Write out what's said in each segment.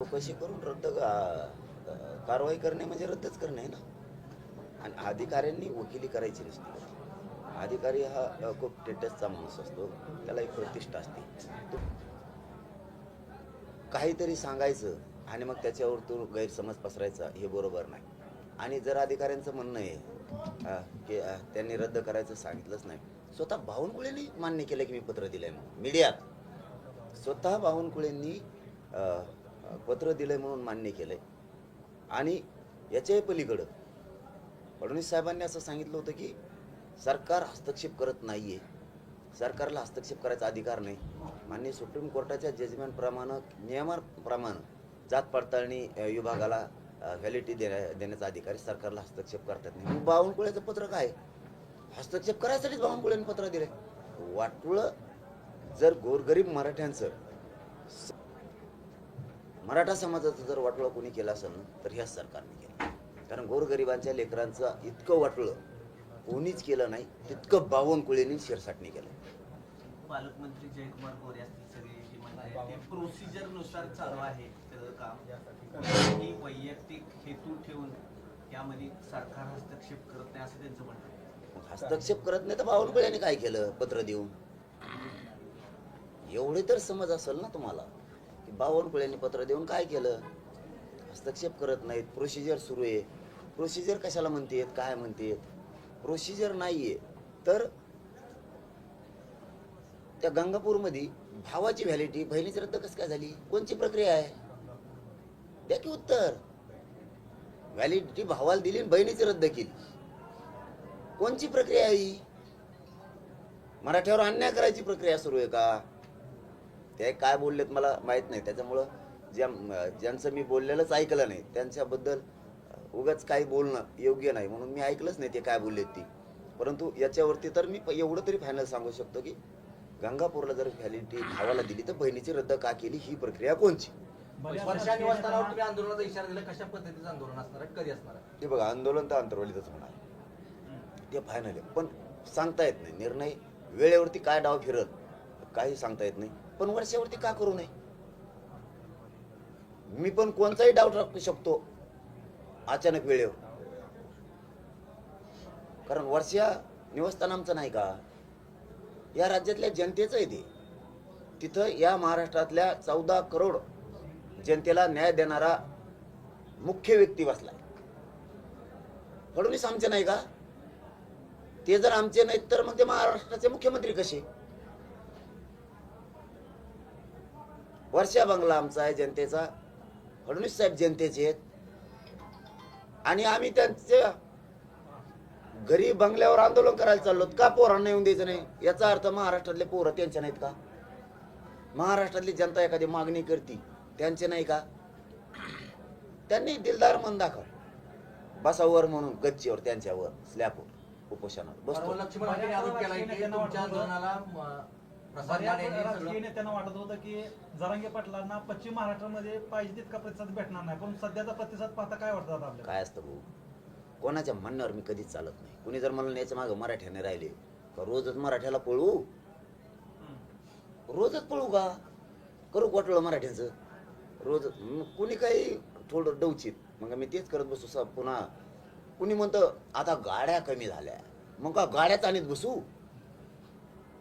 चौकशी करून कारवाई करणे म्हणजे रद्दच करणे आहे ना. आणि अधिकाऱ्यांनी वकिली करायची नसते. अधिकारी हा खूप टेटसचा माणूस असतो, त्याला एक प्रतिष्ठा असते. तो काहीतरी सांगायचं आणि मग त्याच्यावर तो गैरसमज पसरायचा हे बरोबर नाही. आणि जर अधिकाऱ्यांचं म्हणणं आहे की त्यांनी रद्द करायचं सांगितलंच नाही, स्वतः बावनकुळेंनी मान्य केलं की मी पत्र दिलंय म्हणून मीडियात स्वतः बावनकुळेंनी पत्र दिलंय म्हणून मान्य केलंय. आणि याच्याही पलीकडं फडणवीस साहेबांनी असं सांगितलं होतं की सरकार हस्तक्षेप करत नाहीये, सरकारला हस्तक्षेप करायचा अधिकार नाही. माननीय सुप्रीम कोर्टाच्या जजमेंटप्रमाणे नियमाप्रमाणे जात पडताळणी विभागाला व्हॅलिडिटी देण्याचा अधिकारी सरकारला हस्तक्षेप करतात नाही. मग बावनकुळेचं पत्र काय? हस्तक्षेप करायसाठीच बावनकुळेंनी पत्र दिले. वाटुळं जर गोरगरीब मराठा समाजाचं जर वाटोळं कोणी केलं असेल ना तर ह्याच सरकारने केलं. कारण गोरगरिबांच्या लेकरांचं इतकं वाटोळं कोणीच केलं नाही तितकं बावनकुळेंनी शिरसाटणी केलं. पालकमंत्री जयकुमार गोरे असतील सगळे जे म्हणतात ते प्रोसिजर नुसार चालू आहे सगळं काम, ही वैयक्तिक हेतू ठेवून त्यामध्ये सरकार हस्तक्षेप करत नाही असं त्यांचं म्हणणं आहे. हस्तक्षेप करत नाही तर बावनकुळेंनी काय केलं पत्र देऊन? एवढे तर समज असेल ना तुम्हाला की बावनकुळेंनी पत्र देऊन काय केलं? हस्तक्षेप करत नाहीत. प्रोसिजर सुरू आहे. प्रोसिजर कशाला म्हणतेत, काय म्हणतेत? प्रोसिजर नाहीये तर त्या गंगापूरमध्ये भावाची व्हॅलिडिटी बहिणीची रद्द कसं काय झाली? कोणची प्रक्रिया आहे? द्या की उत्तर. व्हॅलिडिटी भावाला दिली आणि बहिणीची रद्द केली, कोणची प्रक्रिया आहे ही? मराठ्यावर अन्याय करायची प्रक्रिया सुरू आहे का? ते काय बोललेत मला माहित नाही, त्याच्यामुळं ज्यांचं मी बोललेलंच ऐकलं नाही त्यांच्याबद्दल उगाच काही बोलणं योग्य नाही, म्हणून मी ऐकलंच नाही ते काय बोललेत ती. परंतु याच्यावरती तर मी एवढं तरी फायनल सांगू शकतो की गंगापूरला जर व्हॅलिडिटी भावाला दिली तर बहिणीची रद्द का केली, ही प्रक्रिया कोणची? वर्षा निवासस्थानावर तुम्ही आंदोलनाचा इशारा दिला, कशा पद्धतीचं आंदोलन असणार आहे, कधी असणार आहे? ते बघा, आंदोलन तर अंतर्वालीतच होणार, ते फायनल आहे. पण सांगता येत नाही, निर्णय वेळेवरती काय डाव फिरत काही सांगता येत नाही. पण वर्षावरती का करू नये? मी पण कोणताही डाव टाकू शकतो अचानक वेळेवर. कारण वर्षा निवासस्थान आमचं नाही का, या राज्यातल्या जनतेचं आहे ते. तिथं या महाराष्ट्रातल्या 14 करोड जनतेला न्याय देणारा मुख्य व्यक्ती बसलाय. फडणवीस आमचे नाही का? ते जर आमचे नाहीत तर मग ते महाराष्ट्राचे मुख्यमंत्री कसे? वर्षा बंगला आमचा आहे, जनतेचा. फडणवीस साहेब जनतेचे आहेत आणि आम्ही त्यांच्या घरी बंगल्यावर आंदोलन करायला चाललो. का पोरांना येऊन द्यायचं नाही? याचा अर्थ महाराष्ट्रातले पोरं त्यांच्या नाहीत का? महाराष्ट्रातली जनता एखादी मागणी करते त्यांचे नाही का? त्यांनी दिलदार मन दाखव, बसावर म्हणून गच्चीवर, त्यांच्यावर स्लॅबवर उपोषणावर बसतो. लक्ष्मण यांनी आरोप केला की तुमच्या आंदोलनाला नेत्यांना वाटत होतं की जरांगे पाटलांना पश्चिम महाराष्ट्रामध्ये पाहिजे तितका प्रतिसाद भेटणार नाही, पण सध्याचा प्रतिसाद पाहता काय वाटतं आपल्याला? काय असतं भाऊ, कोणाच्या म्हणण्यावर मी कधीच चालत नाही. कुणी जर मला न्यायचं मागं मराठ्याने राहिले का रोजच मराठ्याला पळू? रोजच पळू का? करू वाटलं मराठ्याचं रोज? कुणी काही थोडं डवचित मग मी तेच करत बसू. पुन्हा कुणी म्हणतं आता गाड्या कमी झाल्या, मग का गाड्याच आणत बसू?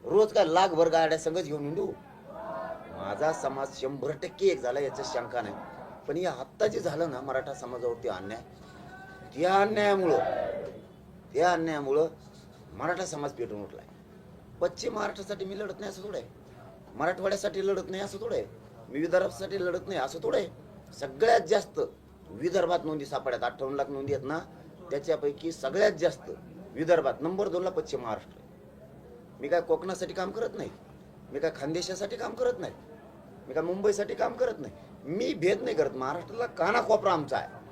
रोज काय लाखभर गाड्या संगच घेऊन हिंडू? माझा समाज 100% एक झाला याच्यात शंका नाही. पण या आत्ता जे झालं ना मराठा समाजावरती अन्याय, त्या अन्यायामुळं मराठा समाज पेटून उठलाय. पश्चिम महाराष्ट्रासाठी मी लढत नाही असं थोडं आहे, मराठवाड्यासाठी लढत नाही असं थोडं आहे, मी विदर्भासाठी लढत नाही असं थोडं आहे. सगळ्यात जास्त विदर्भात नोंदी सापड्यात 58 लाख नोंदी आहेत ना, त्याच्यापैकी सगळ्यात जास्त विदर्भात नंबर 2ला पश्चिम महाराष्ट्र. मी काय कोकणासाठी काम करत नाही, मी काय खानदेशासाठी काम करत नाही, मी काय मुंबईसाठी काम करत नाही. मी भेद नाही करत. महाराष्ट्राला कानाकोपरा आमचा आहे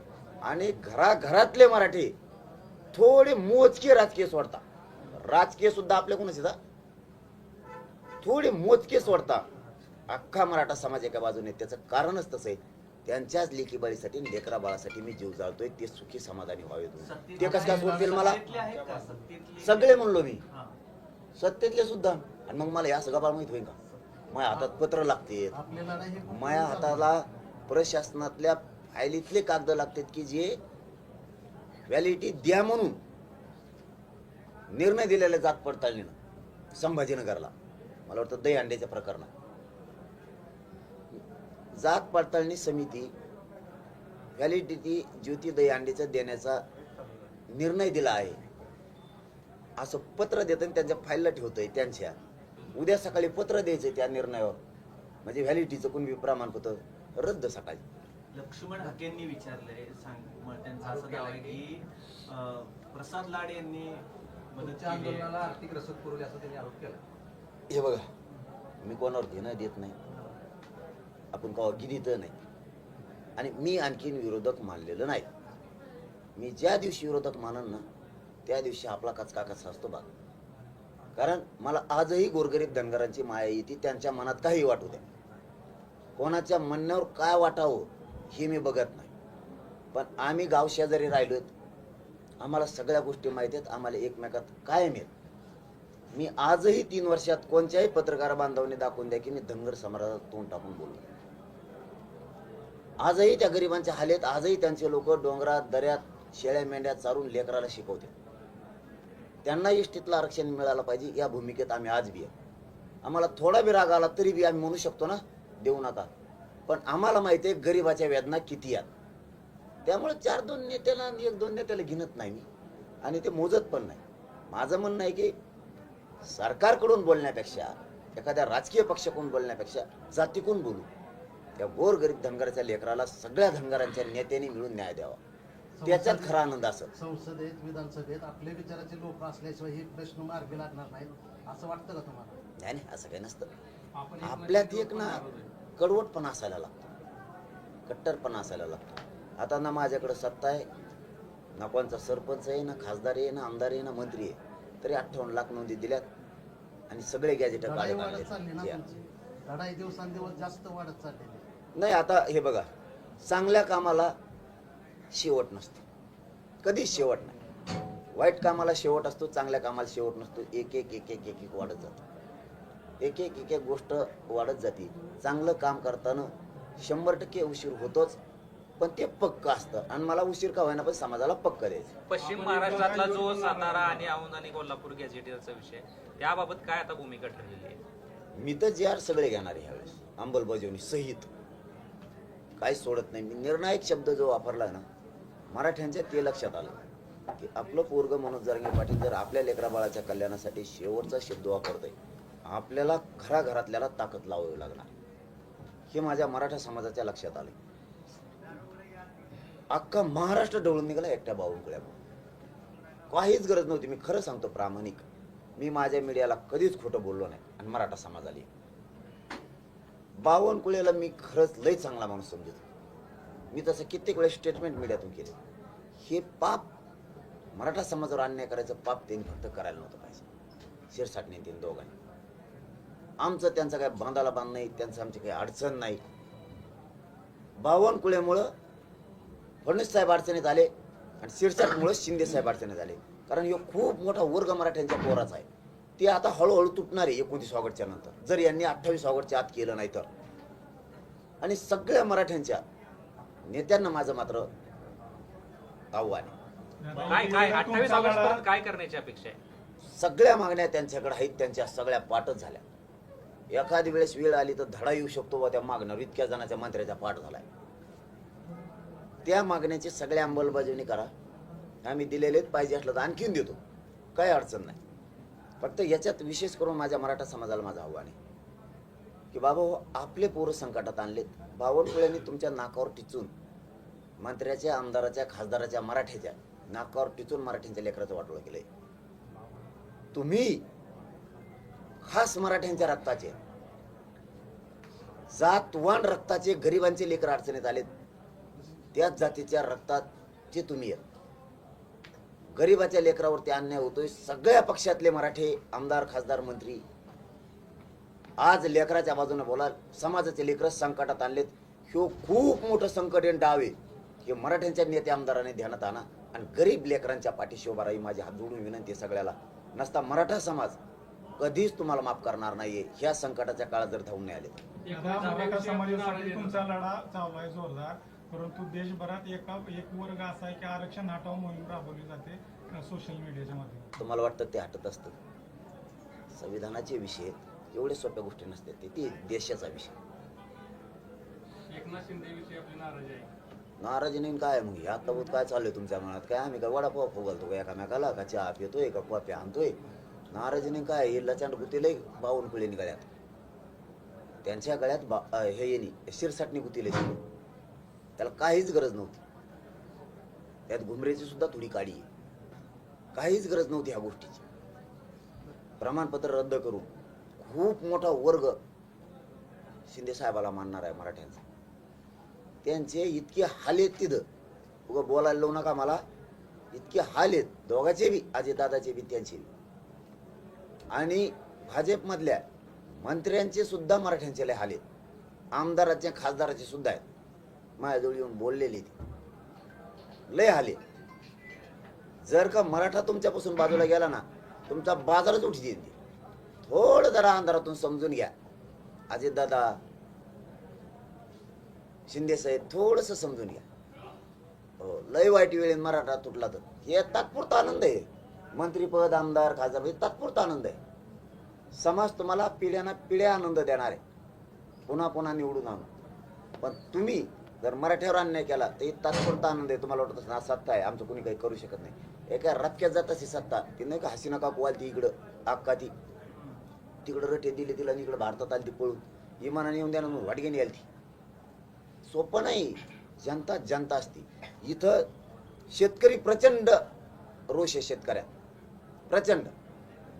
आणि घराघरातले मराठी थोडे मोजके राजकीय सोडता, राजकीय सुद्धा आपल्या कोणाच येतात, थोडे मोजके सोडता अख्खा मराठा समाज एका बाजूने. त्याचं कारणच तसं आहे, त्यांच्याच लेकी बाळीसाठी लेकरा बाळासाठी मी जीव जाळतोय, ते सुखी समाधानी व्हावे. ते कसं काय सोडतील मला? सगळे म्हणलो मी, सत्तेतले सुद्धा. आणि मग मला या सगळं बाळ माहित होईल का? माझ्या हातात पत्र लागते, माझ्या हाताला प्रशासनातल्या फायलीतले कागद लागतात की जे व्हॅलिडिटी द्या म्हणून निर्णय दिलेल्या जात पडताळणीनं संभाजीनगरला, मला वाटतं दहीहंडीच्या प्रकरणात जात पडताळणी समिती व्हॅलिडिटी ज्योती दहीहंडीचा देण्याचा निर्णय दिला आहे असं पत्र देतं आणि त्यांच्या फाईलला ठेवतंय. त्यांच्या उद्या सकाळी पत्र द्यायचं त्या निर्णयावर, म्हणजे व्हॅलिडिटीचं कोणी प्रमाणपत्र रद्द सकाळी. लक्ष्मण हाकेंनी विचारलंय, त्यांचं असं दावा आहे की प्रसाद लाड यांनी मदत तुमच्या केली आहे. आंदोलनाला आर्थिक रसद पुरवली असं त्यांनी आरोप केला. हे बघा, मी कोणावर घेणं देत नाही, आपण कवा गिनीत नाही, आणि मी आणखीन विरोधक मानलेलं नाही. मी ज्या दिवशी विरोधक मानन ना त्या दिवशी आपला कचका कसा असतो बघ. कारण मला आजही गोरगरीब धनगरांची माया येते, त्यांच्या मनात काही वाटू द्या, कोणाच्या म्हणण्यावर काय वाटावं हे मी बघत नाही. पण आम्ही गाव शेजारी राहिलोत, आम्हाला सगळ्या गोष्टी माहिती आहेत, आम्हाला एकमेकात कायम आहेत. मी आजही 3 वर्षात कोणत्याही पत्रकार बांधवांनी दाखवून द्या की मी धनगर समाजात तोंड टाकून बोललो. आजही त्या गरिबांच्या हालेत, आजही त्यांचे लोक डोंगरात दऱ्यात शेळ्या मेंढ्या चारून लेकराला शिकवते. त्यांना इष्टीतलं आरक्षण मिळालं पाहिजे या भूमिकेत आम्ही आज बी आहे. आम्हाला थोडा बी राग आला तरी बी आम्ही म्हणू शकतो ना देऊ नका, पण आम्हाला माहिती आहे गरिबाच्या वेदना किती आहेत. त्यामुळे 4-2 नेत्याला आणि 1-2 नेत्याला घेणत नाही मी, आणि ते मोजत पण नाही. माझं म्हणणं आहे की सरकारकडून बोलण्यापेक्षा, एखाद्या राजकीय पक्षाकडून बोलण्यापेक्षा जातीकडून बोलू. त्या गोरगरीब धनगराच्या लेकराला सगळ्या धनगरांच्या नेत्यांनी मिळून न्याय द्यावा, त्याच्यात खरा आनंद असेल. संसदेत विधानसभेत आपले विचाराचे लोक असल्याशिवाय हे प्रश्न मार्गी लागणार नाहीत असं वाटतं का तुम्हाला? नाही नाही, असं काही नसतं. आपल्यात एक ना कडवटपणा असायला लागतो, कट्टरपणा असायला लागतो. आता ना माझ्याकडे सत्ता आहे, ना कोणचा सरपंच आहे, ना खासदार आहे, ना आमदार आहे, ना मंत्री आहे, तरी 58 लाख नोंदी दिल्यात आणि सगळे गॅजेट लढाई वाढत चालली ना तुमची, लढाई दिवसांदिवस जास्त वाढत चाललेली. नाही. आता हे बघा, चांगल्या कामाला शेवट नसतो, कधीच शेवट नाही. वाईट कामाला शेवट असतो, चांगल्या कामाला शेवट नसतो. एक एक एक एक एक एक वाढत जातं, एक एक एक एक गोष्ट वाढत जाते. चांगलं काम करताना 100% उशीर होतोच, पण ते पक्क असतं, आणि मला उशीर का होईना पण समाजाला पक्क द्यायचं. पश्चिम महाराष्ट्रातला जो सातारा आणि औंध आणि कोल्हापूर गॅजेटियरचा विषय, त्याबाबत काय आता भूमिका ठरलेली आहे? मी तर जे सगळे घेणार आहे ह्यावेळेस अंमलबजावणी सहित, काही सोडत नाही. मी निर्णायक शब्द जो वापरला ना मराठ्यांच्या, ते लक्षात आलं की आपलं पोरग मनोज जरांगे पाटील जर आपल्या लेकरा बाळाच्या कल्याणासाठी शेवटचा शब्द वापरतोय, आपल्याला घराघरातल्याला ताकद लावावी लागणार, हे माझ्या मराठा समाजाच्या लक्षात आलं. अख्खा महाराष्ट्र डवळून निघाला एकट्या बावनकुळ्यामुळे. काहीच गरज नव्हती. मी खरं सांगतो प्रामाणिक, मी माझ्या मीडियाला कधीच खोटं बोललो नाही, आणि मराठा समाजाला बावनकुळेला मी खरंच लय चांगला माणूस समजतो. मी तसं कित्येक वेळेस स्टेटमेंट मीडियातून केले. हे पाप मराठा समाजावर अन्याय करायचं पाप त्यांनी फक्त करायला नव्हतं पाहिजे. शिरसाटने त्यांनी दोघांनी, आमचं त्यांचं काय बांधाला बांध नाही, त्यांचं आमची काही अडचण नाही. बावनकुळेमुळं फडणवीस साहेब अडचणीत आले, आणि शिरसाटमुळं शिंदे साहेब अडचणीत आले. कारण हे खूप मोठा वर्ग मराठ्यांच्या पोराचा आहे, ते आता हळूहळू तुटणार आहे 29 ऑगस्टच्या नंतर, जर यांनी 28 ऑगस्टच्या आत केलं नाही तर. आणि सगळ्या मराठ्यांच्या नेत्यांना माझं मात्र आव्हान आहे. काय काय 28 ऑगस्ट पर्यंत काय करण्याची अपेक्षा आहे? सगळ्या मागण्या त्यांच्याकडे आहेत, त्यांच्या सगळ्या पाठच झाल्या. एखादी वेळेस वेळ आली तर धडा येऊ शकतो व त्या मागण्यावर. इतक्या जणांच्या मंत्र्याचा पाठ झालाय. त्या मागण्याची सगळ्या अंमलबजावणी करा. आम्ही दिलेलेच पाहिजे असलं तर आणखीन देतो, काही अडचण नाही. फक्त याच्यात विशेष करून माझ्या मराठा समाजाला माझं आव्हान आहे की बाबा हो, आपले पोरं संकटात आणलेत. बावनकुळ्यांनी तुमच्या नाकावर टिचून, मंत्र्याच्या, आमदाराच्या, खासदाराच्या, मराठ्याच्या नाकावर टिचून मराठ्यांच्या लेकराचं वाटोळं केलंय. तुम्ही खास मराठ्यांच्या रक्ताचे, जातवान रक्ताचे गरिबांचे लेकर अडचणीत आलेत, त्याच जातीच्या रक्तात जे तुम्ही आहेत. गरिबाच्या लेकरावरती अन्याय होतोय. सगळ्या पक्षातले मराठे आमदार, खासदार, मंत्री आज लेकराच्या बाजूने बोला. समाजाचे लेकर संकटात आणलेत. ह्यो खूप मोठं संकट आहे, डाव आहे. हे मराठ्यांच्या नेते आमदारांनी ध्यानात आणा, आणि गरीब लेकरांच्या पाठीशी उभा राही. माझी हात जोडून विनंती सगळ्याला. नसता मराठा समाज कधीच तुम्हाला माफ करणार नाहीये ह्या संकटाच्या काळात जर धावून नाही आले तर. आता मराठा समाजासाठी तुमचा लढा चालू आहे जोरदार, परंतु देशभरात एक वर्ग असा आहे की आरक्षण हटाव मोहीम राबवली जाते सोशल मीडियाच्या माध्यमातून. तुम्हाला वाटतं ते हटत असतं? संविधानाचे विषय एवढे सोप्या गोष्टी नसते, ते देशाचा विषय. एकनाथ शिंदे विषयी आपली नाराजी आहे. नाराजी नाही काय मग हे आता बहुत काय चालू आहे तुमच्या मनात? काय आम्ही काय वडापाव फुगलतो का एकामेकाला, का चहा पितोय का कॉफी आणतोय? नाराजी नाही काय, हे लचांड गुतीले बावनकुळे गळ्यात, त्यांच्या गळ्यात हे येणे शिरसाटणी गुतीले, त्याला काहीच गरज नव्हती. त्यात घुमरेची सुद्धा थोडी काळी आहे, काहीच गरज नव्हती ह्या गोष्टीची. प्रमाणपत्र रद्द करून खूप मोठा वर्ग शिंदे साहेबाला मानणार आहे मराठ्यांचा. त्यांचे इतके हाल आहेत तिथं, उगा बोलायला लावू नका मला, इतके हाल आहेत दोघांचे बी, अजितदादाचे बी त्यांचे बी. आणि भाजपमधल्या मंत्र्यांचे सुद्धा मराठ्यांचे लय हाल आहेत, आमदाराचे खासदाराचे सुद्धा आहेत. माझ्याजवळ येऊन बोललेले ते लय हाल आहेत. जर का मराठा तुमच्यापासून बाजूला गेला ना, तुमचा बाजारच उठी देईल. थोडं जरा अंधारातून समजून घ्या. अजितदादा, शिंदे साहेब, थोडस समजून घ्या. हो, लय वाईट वेळेत मराठा तुटला तर हे तात्पुरता आनंद आहे. मंत्रीपद, आमदार, खासदार हे तात्पुरता आनंद आहे. समाज तुम्हाला पिढ्याना पिढ्या आनंद देणार आहे, पुन्हा पुन्हा निवडून आणून. पण तुम्ही जर मराठ्यावर अन्याय केला तर तात्पुरता आनंद आहे. तुम्हाला वाटत ना सत्ता आहे, आमचं कोणी काही करू शकत नाही. एका रक्क्यात जात अशी सत्ता, ती नाही का हसीना काकू आली ती इकडं, अक्का ती तिकडं रटे दिले तिला, इकडं भारतात आली ती पळून, इमानाने येऊन द्या ना वाटगेने आली ती. सोपं नाही. जनता जनता असते. इथं शेतकरी प्रचंड रोष आहे, शेतकऱ्यात प्रचंड,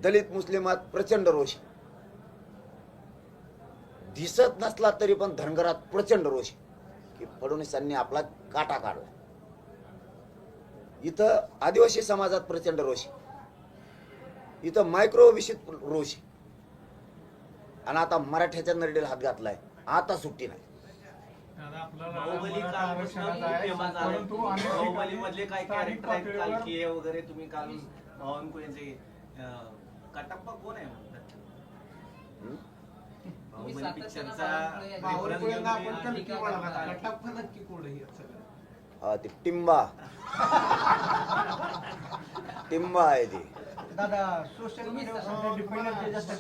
दलित मुस्लिमात प्रचंड रोष, दिसत नसला तरी पण धनगरात प्रचंड रोष की फडणवीसांनी आपला काटा काढला. इथं आदिवासी समाजात प्रचंड रोष, इथं मायक्रो विषयित रोष, आणि आता मराठ्याच्या नरडेला हात घातलाय, आता सुट्टी नाही. दादा, आपला लढा बाहुबली मराठा कालपासून आरक्षणाचा आहे, फेमस झालाय. परंतु अनेक बाहुबली ठिकाणी मधले काय स्थानिक कॅरेक्टर आहेत, पातळीवर कालकी वगैरे तुम्ही काल बावनकुळेचे कटप्पा कोण आहे म्हणतात? हं? बाहुबली पिक्चरचा बाहुबलीला आपण कल्की म्हणाला, कटप्पा नक्की कोण आहे यात सगळं? हा, ते टिंबा टिंबा आहे ते. दादा सोशल मीडियावर डिपेंडंट जास्त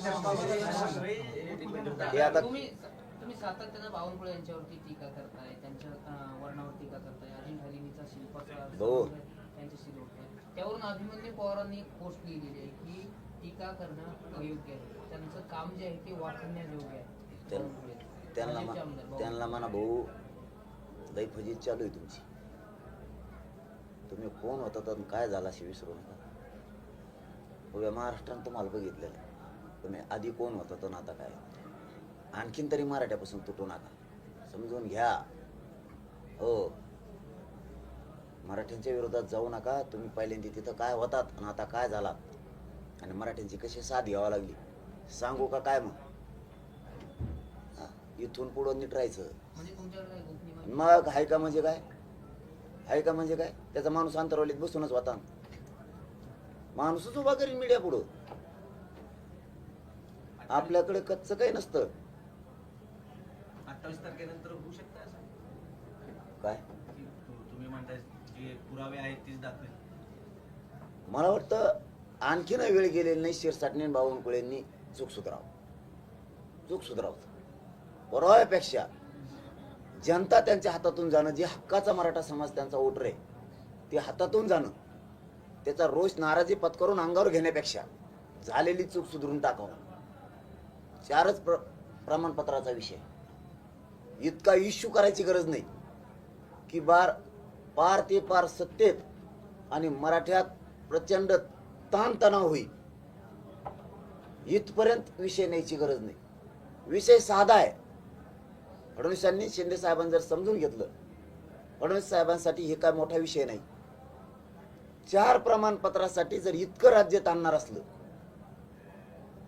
हे आता तुम्ही सातत्यानं बावनकुळे यांच्यावरती टीका करताय, त्यांच्या वर्णावर टीका करताय, अजिंठ हलिमीचा शिल्पाचा हो. त्यांच्याशी जोडताय. त्यावरून अभिमन्यू पवारांनी एक पोस्ट लिहिलेली आहे की टीका करणं अयोग्य आहे, त्यांचं काम जे आहे ते वाखण्यायोग्य आहे. बावनकुळे त्यांना भाजपचे आमदार बावनकुळे. त्यांना म्हणा भाऊ, लई फजित चालू आहे तुमची. तुम्ही कोण होता तर काय झाला असे विसरू नका. उभ्या महाराष्ट्रानं तुम्हाला बघितलेलं, तुम्ही आधी कोण होता तर आता काय. आणखीन तरी मराठ्यापासून तुटू नका, समजून घ्या. हो, मराठ्यांच्या विरोधात जाऊ नका. तुम्ही पहिल्यांदा तिथं काय होतात आणि आता काय झालात, आणि मराठ्यांची कशी साथ घ्यावा लागली सांगू का काय? मग इथून पुढं नीट राहायचं. म्हणजे तुमच्याकडे काय गोपनीय माहिती? मग हाय का म्हणजे काय, हाय का म्हणजे काय? त्याचा माणूस अंतरावलीत बसूनच होता, माणूसच उभा करीन मीडिया पुढं. आपल्याकडे कच्चं काही नसतं. 28 तारखेनंतर होऊ शकतं असं काय की तुम्ही म्हणताय जे पुरावे आहेत तेच दाखवेल? मला वाटतं आणखीन वेळ गेलेली नाही. शिरसाटणे आणि बावनकुळेंनी चूक सुधारावं. पुराव्यापेक्षा जनता त्यांच्या हातातून जाणं, जे हक्काचा मराठा समाज त्यांचा वोटर आहे ते हातातून जाणं, त्याचा रोष नाराजी पत्करून अंगावर घेण्यापेक्षा झालेली चूक सुधारून टाकावं. 4च प्रमाणपत्राचा विषय, इतका इश्यू करायची गरज नाही की पार ते पार सत्तेत आणि मराठ्यात प्रचंड ताणतणाव होईल, इथपर्यंत विषय न्यायची गरज नाही. विषय साधा आहे. फडणवीसांनी, शिंदे साहेबांनी जर समजून घेतलं, फडणवीस साहेबांसाठी हे काय मोठा विषय नाही. 4 प्रमाणपत्रासाठी जर इतकं राज्य ताणणार असलं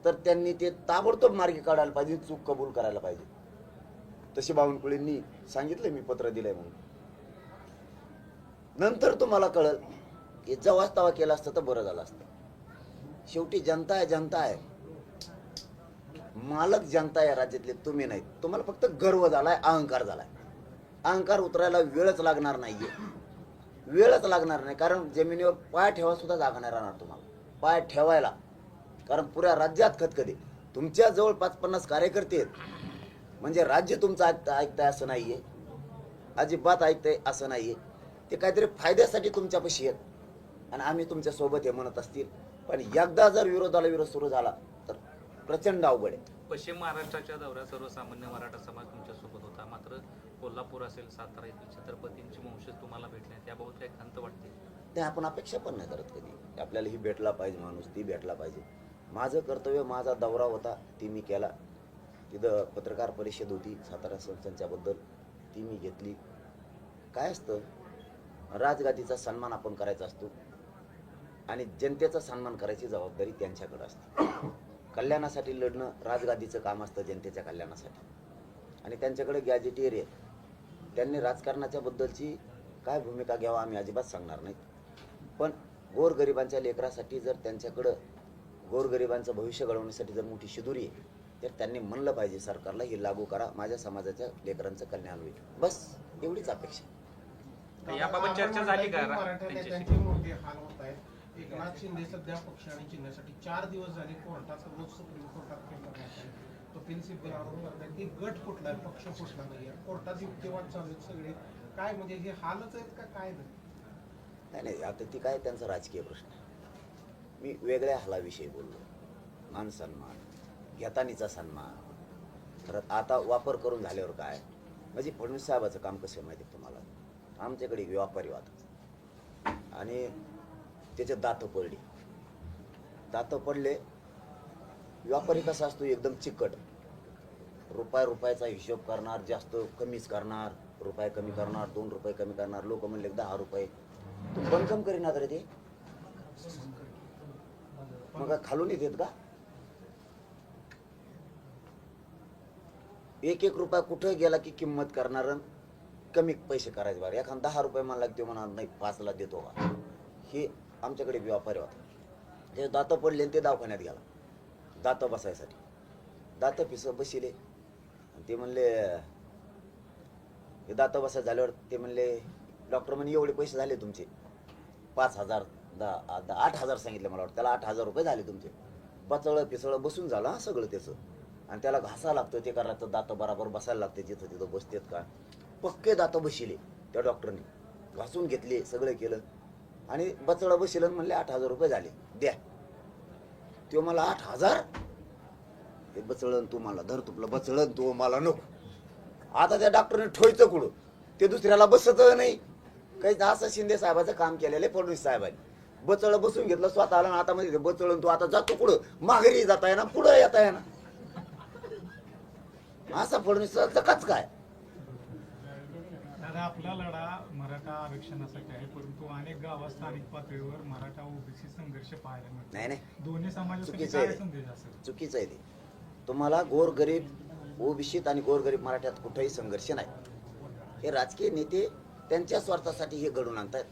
तर त्यांनी ते ताबडतोब मार्गी काढायला पाहिजे, चूक कबूल करायला पाहिजे. तसे बावनकुळेंनी सांगितलं, मी पत्र दिलंय म्हणून. नंतर तुम्हाला कळल की जेव्हा तवा केलं असतं तर बरं झालं असतं. शेवटी जनता आहे. मालक जनता या राज्यातले तुम्ही नाहीत. तुम्हाला फक्त गर्व झालाय, अहंकार झालाय. अहंकार उतरायला वेळच लागणार नाहीये, वेळच लागणार नाही. कारण जमिनीवर पाय ठेवा सुद्धा जागा नाही राहणार तुम्हाला, पाय ठेवायला. कारण पुऱ्या राज्यात खतखते. तुमच्या जवळ 5-50 कार्यकर्ते आहेत म्हणजे राज्य तुमचं ऐकताय असं नाहीये, अजिबात ऐकतंय असं नाहीये. ते काहीतरी फायद्यासाठी तुमच्यापाशी आहेत आणि आम्ही तुमच्या सोबत हे म्हणत असतील. पण एकदा जर विरोधाला विरोध सुरू झाला तर प्रचंड अवघड आहे. पश्चिम महाराष्ट्राच्या दौऱ्यात सर्वसामान्य मराठा समाज तुमच्यासोबत होता, मात्र कोल्हापूर असेल, सातारा येथील छत्रपतींची वंशज तुम्हाला भेटले, त्याबाबत काही खंत वाटते? ते आपण अपेक्षा पण नाही करत कधी. आपल्याला ही भेटला पाहिजे माणूस, ती भेटला पाहिजे. माझं कर्तव्य, माझा दौरा होता, ती मी केला. तिथं पत्रकार परिषद होती सातारा संस्थांच्याबद्दल, ती मी घेतली. काय असतं, राजगादीचा सन्मान आपण करायचा असतो आणि जनतेचा सन्मान करायची जबाबदारी त्यांच्याकडे असते. कल्याणासाठी लढणं राजगादीचं काम असतं, जनतेच्या कल्याणासाठी. आणि त्यांच्याकडे गॅजेटियर आहे, त्यांनी राजकारणाच्या बद्दलची काय भूमिका घ्यावा आम्ही अजिबात सांगणार नाही. पण गोरगरिबांच्या लेकरासाठी जर त्यांच्याकडं गोरगरिबांचं भविष्य घडवण्यासाठी जर मोठी शिदुरी आहे तर त्यांनी म्हणलं पाहिजे सरकारला हे लागू करा, माझ्या समाजाच्या लेकरांचं कल्याण होईल. बस एवढीच अपेक्षा. तर याबाबत चर्चा झाली का मराठा त्यांच्याशी? नेत्यांचे मोठे हाल होत आहेत. एकनाथ शिंदे सध्या पक्ष आणि चिन्हासाठी 4 दिवस झाले कोर्टात, रोज सुप्रीम कोर्टात केलं आहे. कपिल सिब्बल आरोप करतात की गट कुठला आहे, पक्ष कुठला नाही आहे. कोर्टात युक्तिवाद चालू आहेत सगळे. काय म्हणजे हे हालच आहेत का काय नाही? नाही, आता ती काय त्यांचा राजकीय प्रश्न आहे. मी वेगळ्या हालाविषयी बोललो. मान सन्मान, घेतानीचा सन्मान. तर आता वापर करून झाल्यावर काय म्हणजे फडणवीस साहेबाचं काम कसं आहे माहिती आहे तुम्हाला? आमच्याकडे व्यापारी वाद आणि त्याचे दात पडली. दात पडले. व्यापारी कसा असतो, एकदम चिकट. रुपयाचा हिशोब करणार, जास्त कमीच करणार, रुपये कमी करणार, 2 रुपये कमी करणार. लोक म्हणले 10 रुपये तू पण कम करीनात रे ते. मग काय खालून येतात का? 1-1 रुपया कुठं गेला की किंमत करणार, कमी पैसे करायचे. बरं एखादा 10 रुपये मला लागते म्हणा, नाही 5ला देतो का. हे आमच्याकडे व्यापारी होता. ते दात पडले ते दवाखान्यात गेला दात बसायसाठी. दात पिस बसिले. ते म्हणले हे दात बसाय झाल्यावर ते म्हणले, डॉक्टर म्हणे एवढे पैसे झाले तुमचे, 5,000 8,000 सांगितले मला वाटतं. त्याला 8,000 रुपये झाले तुमचे. पचळं पिसळं बसून झालं हा सगळं त्याचं. आणि त्याला घासा लागतं, ते करायचं, दात बराबर बसायला लागते जिथं तिथं बसतेत का. पक्के दात बसिले त्या डॉक्टरने, घासून घेतले, सगळं केलं आणि बचळं बसिलं म्हणले 8,000 रुपये झाले, द्या. तो मला 8,000 हे बचळण तू मला धर, तुपलं बचळण तू मला नको. आता त्या डॉक्टरने ठोयचं कुठं, ते दुसऱ्याला बसत नाही काही. असं शिंदे साहेबाचं काम केलेलं आहे फडणवीस साहेबांनी. बचळं बसून घेतलं स्वतःला आणि आता म्हणजे बचळण तू आता जातो कुठं, माघारी जाता आहे ना, पुढं येता आहे ना. असा फडणवीसचा कच काय. दादा, आपला लढा मराठा आरक्षणासाठी आहे, परंतु अनेक गावात स्थानिक पातळीवर मराठा ओबीसी संघर्ष पाहायला मिळतो. नाही दोन्ही समाजासाठी चुकीचं काय आहे संदेश असेल? चुकीचं आहे ते. तुम्हाला गोरगरीब ओबीसीत आणि गोरगरीब मराठ्यात कुठेही संघर्ष नाही. हे राजकीय नेते त्यांच्या स्वार्थासाठी हे घडून आणतात.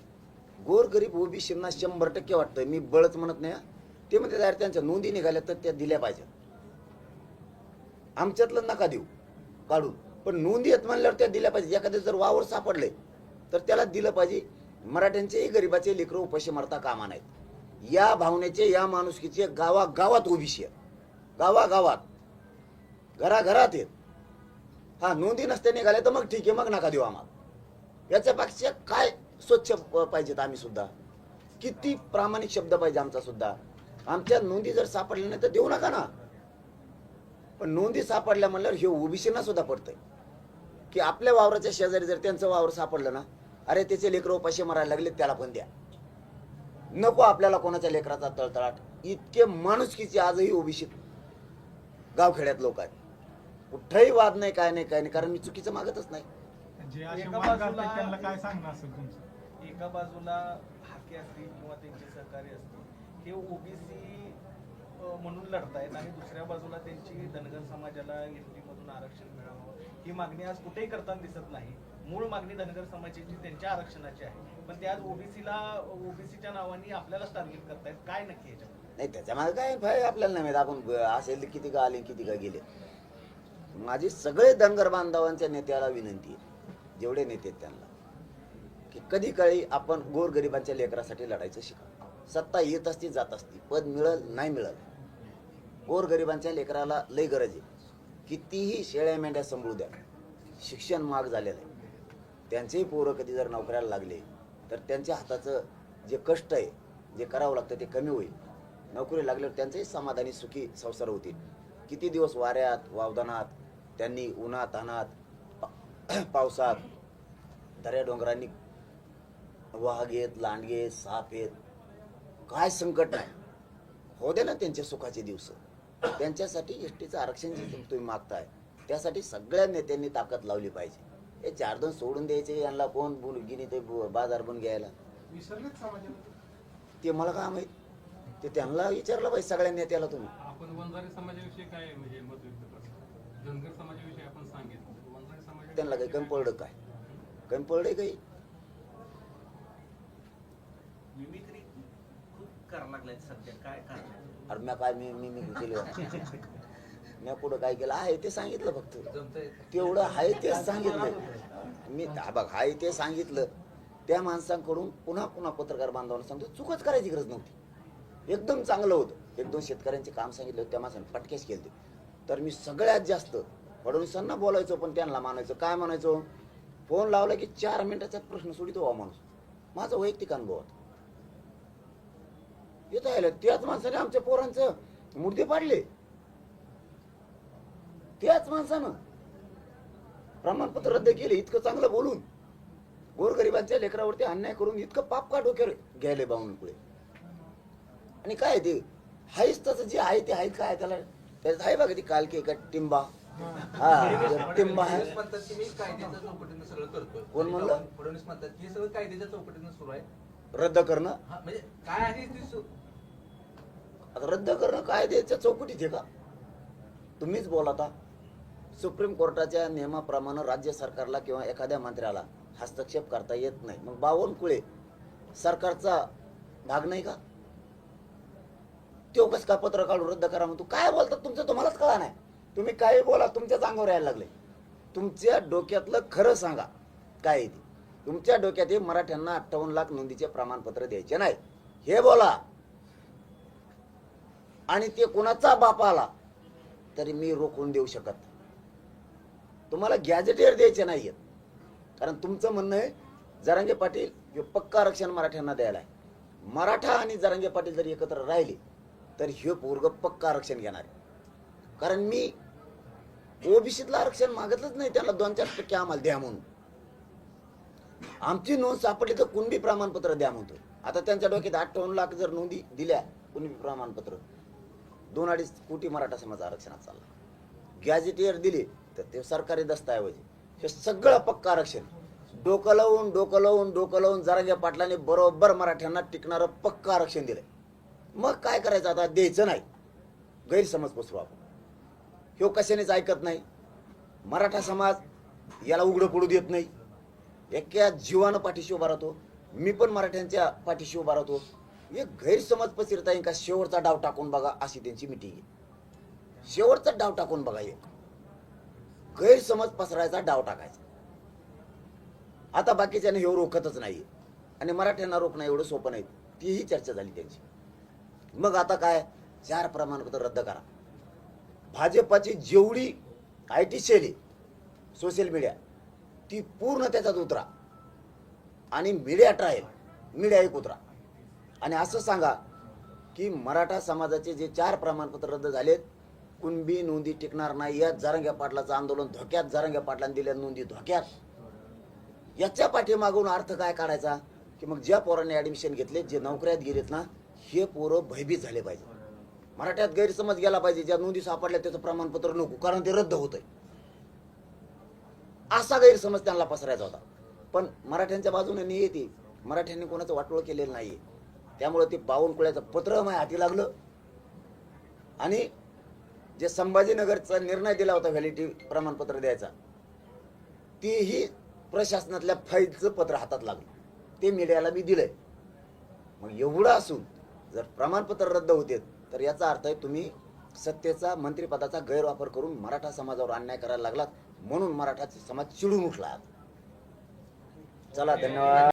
गोरगरीब ओबीसींना 100% वाटतं, मी बळच म्हणत नाही. ते म्हणजे जर त्यांच्या नोंदी निघाल्या तर त्या दिल्या पाहिजे. आमच्यातलं नका देऊ काढून, पण नोंदी आहेत म्हणल्यावर त्या दिल्या पाहिजे. एखादे जर वावर सापडले तर त्याला दिलं पाहिजे. मराठ्यांचे गरिबाचे लेकरं उपाशी मरता कामा नाहीत. या भावनेचे, या माणुसकीचे गावागावात ओबीसी आहेत, गावागावात घराघरात आहेत. हा, नोंदी नसते निघाले तर मग ठीक आहे, मग नका देऊ आम्हाला. याच्यापेक्षा काय स्वच्छ पाहिजेत आम्ही सुद्धा. किती प्रामाणिक शब्द पाहिजे आमचा सुद्धा. आमच्या नोंदी जर सापडल्या नाही तर देऊ नका ना. पण नोंदी सापडल्या म्हणल्यावर हे ओबीसीना सुद्धा पडतंय की आपल्या वावराच्या शेजारी जर त्यांचं वावर सापडलं ना, अरे त्याचे लेकरं उपाशी मारायला लागले, त्याला पण द्या. नको आपल्याला कोणाच्या लेकराचा तळतळाट. इतके माणुसकीचे आजही ओबीसी गावखेड्यात लोक आहेत. कुठंही वाद नाही, काय नाही, काय नाही, कारण मी चुकीचं मागतच नाही. जे असे एका वाद बाजूला- घालतात त्यांना काय सांगणं असेल तुमचं? एका बाजूला हाके असतील किंवा त्यांचे सहकारी असतील, हे ओबीसी म्हणून लढतायत आणि दुसऱ्या बाजूला त्यांची धनगर समाजाला एसटी मधून आरक्षण मिळावं ही मागणी आज कुठेही करताना दिसत नाही. मूळ मागणी धनगर समाजाची त्यांच्या आरक्षणाची आहे, पण ते आज ओबीसीच्या नावाने आपल्यालाच टार्गेट करतायत. काय नक्की याच्यात? नाही त्याच्यामागे काय फाय आपल्याला नाही माहित, आपण असेल किती का आले किती का गेले. माझी सगळे धनगर बांधवांच्या नेत्याला विनंती आहे, जेवढे नेते आहेत त्यांना, की कधी काळी आपण गोरगरिबांच्या लेकरासाठी लढायचं शिका. सत्ता येत असती जात असती, पद मिळल नाही मिळल, गोरगरिबांच्या लेकराला लय गरज आहे. कितीही शेळ्या मेंढ्या सांभाळू द्या, शिक्षण महाग झालेलं आहे. त्यांचेही पोरं कधी जर नोकऱ्याला लागले तर त्यांच्या हाताचं जे कष्ट आहे, जे करावं लागतं ते कमी होईल. नोकरी लागल्यावर त्यांचेही समाधानी सुखी संसार होतील. किती दिवस वाऱ्यात वावदानात त्यांनी उन्हात अनात पावसात दऱ्या डोंगरांनी वाघ येत, लांडगे येत, साप येत, काय संकट नाही. हो दे ना त्यांच्या सुखाचे दिवस. त्यांच्यासाठी एसटीचं आरक्षण जे तुम्ही मागताय त्यासाठी सगळ्या नेत्यांनी ताकद लावली पाहिजे. हे 4-2 सोडून द्यायचे, यांना कोण गिनी ते बाजार पण घ्यायला, विसरलेच समाजामध्ये. ते मला काय माहित, ते त्यांना विचारलं पाहिजे सगळ्या नेत्याला. तुम्ही आपण वंजारी समाजाविषयी काय म्हणजे मत व्यक्त करतो? धनगर समाजाविषयी आपण सांगितलं, वंजारी समाज त्यांना काही कमी पडलं, काय कमी पडलंय काही? मिमिक्री खूप करायला लागलाय सध्या, काय करणार? अरे मी काय मी केलं मी पुढं काय केलं आहे ते सांगितलं, फक्त तेवढं आहे तेच सांगितलं मी. बघ आहे ते सांगितलं. त्या माणसांकडून पुन्हा पुन्हा पत्रकार बांधवांना सांगतो, चुकच करायची गरज नव्हती. एकदम चांगलं होतं. 1-2 शेतकऱ्यांचे काम सांगितलं होतं, त्या माणसाने पटकेच केले. तर मी सगळ्यात जास्त फडणवीसांना बोलायचो, पण त्यांना मानायचो. काय म्हणायचो, फोन लावला की 4 मिनिटाचा प्रश्न सोडितो हा माणूस. माझा वैयक्तिक अनुभव होता. येत आहे त्याच माणसाने आमच्या पोरांचं मुर्दे पाडले. त्याच माणसानं प्रमाणपत्र रद्द केले, इतकं चांगलं बोलून गोरगरिबांच्या लेकरावरती अन्याय करून इतकं पाप का डोक्यावर घ्यायले बावून पुढे. आणि काय ते हायच तसं जे आहे ते आहे. काय त्याला त्याच्यात आहे बघा ती कालके का टिंबा, हा टिंबा आहे. फडणवीस म्हणतात की मी कायद्याच्या चौकटीनं सगळं करतोय. कोण म्हणलं? फडणवीस म्हणतात की हे सगळं कायद्याच्या चौकटीनं सुरू आहे. रद्द करणं, हा, म्हणजे काय आहे ती आता रद्द करणं कायद्याच्या चौकटीत आहे का? तुम्हीच बोला. आता सुप्रीम कोर्टाच्या नियमाप्रमाणे राज्य सरकारला किंवा एखाद्या मंत्र्याला हस्तक्षेप करता येत नाही. मग बावनकुळे सरकारचा भाग नाही का? तो कस का पत्र काढून रद्द करा म्हणतो? काय बोलतात तुमचं तुम्हालाच कळा नाही. तुम्ही काही बोला, तुमच्याच अंगावर यायला लागले. तुमच्या डोक्यातलं खरं सांगा काय आहे ते. तुमच्या डोक्यात हे मराठ्यांना 58 लाख नोंदीचे प्रमाणपत्र द्यायचे नाही हे बोला. आणि ते कोणाचा बाप आला तरी मी रोखून देऊ शकत नाही. तुम्हाला गॅजेटियर द्यायचे नाहीयेत. कारण तुमचं म्हणणं आहे जरांगे पाटील हे पक्का आरक्षण मराठ्यांना द्यायला आहे. मराठा आणि जरांगे पाटील जर एकत्र राहिले तर हे पोरग पक्का आरक्षण घेणार आहे. कारण मी ओबीसीतलं आरक्षण मागितलंच नाही त्याला. 2-4% आम्हाला द्या म्हणून. आमची नोंद सापडली तर कुणबी प्रमाणपत्र द्या म्हणतो. आता त्यांच्या डोक्यात 58 लाख जर नोंदी दिल्या कुणबी प्रमाणपत्र, 2-2.5 कोटी मराठा समाज आरक्षणात चालला. गॅजेटियर दिले तर ते सरकारी दस्तऐवज. हे सगळं पक्का आरक्षण डोकं लावून जरांगे पाटलांनी बरोबर मराठ्यांना टिकणारं पक्का आरक्षण दिलंय. मग काय करायचं आता? द्यायचं नाही. गैरसमज पसरू आपण. ह्यो कशानेच ऐकत नाही. मराठा समाज याला उघडं पडू देत नाही. एका जीवानं पाठीशी उभा राहतो. मी पण मराठ्यांच्या पाठीशी उभा राहतो. एक गैरसमज पसरता येईल का? शेवटचा डाव टाकून बघा अशी त्यांची मिटिंग आहे. शेवटचा डाव टाकून बघा. एक गैरसमज पसरायचा डाव टाकायचा. आता बाकीच्याने हे रोखतच नाही आणि मराठ्यांना रोखणं एवढं सोपं नाही. तीही चर्चा झाली त्यांची. मग आता काय? 4 प्रमाणपत्र रद्द करा. भाजपाची जेवढी IT सेल आहे, सोशल मीडिया, ती पूर्ण त्याच्यात उतरा आणि मीडिया ट्रायल, मीडिया एक उतरा आणि असं सांगा की मराठा समाजाचे जे 4 प्रमाणपत्र रद्द झालेत, कुणबी नोंदी टिकणार नाही. यात जरांगे पाटलाचं आंदोलन धोक्यात, जरांगे पाटलांनी दिल्या नोंदी धोक्यात. याच्या पाठीमागून अर्थ काय काढायचा की मग ज्या पोरांनी ऍडमिशन घेतले, जे नोकऱ्यात गेलेत ना, हे पोरं भयभीत झाले पाहिजे. मराठ्यात गैरसमज गेला पाहिजे. ज्या नोंदी सापडल्या त्याचं प्रमाणपत्र नको कारण ते रद्द होतंय, असा गैरसमज त्यांना पसरायचा होता. पण मराठ्यांच्या बाजूने नाही येते. मराठ्यांनी कोणाचं वाटोळ केलेलं नाहीये. त्यामुळे ते बावनकुळ्याचं पत्र माझ्या हाती लागलं आणि जे संभाजीनगरचा निर्णय दिला होता व्हॅलिडिटी प्रमाणपत्र द्यायचा, तेही प्रशासनातल्या फाईलचं पत्र हातात लागलं. ते मीडियाला मी दिलंय. मग एवढं असून जर प्रमाणपत्र रद्द होते तर याचा अर्थ आहे तुम्ही सत्तेचा मंत्रिपदाचा गैरवापर करून मराठा समाजावर अन्याय करायला लागलात, म्हणून मराठा समाज चिडून उठला. चला, धन्यवाद.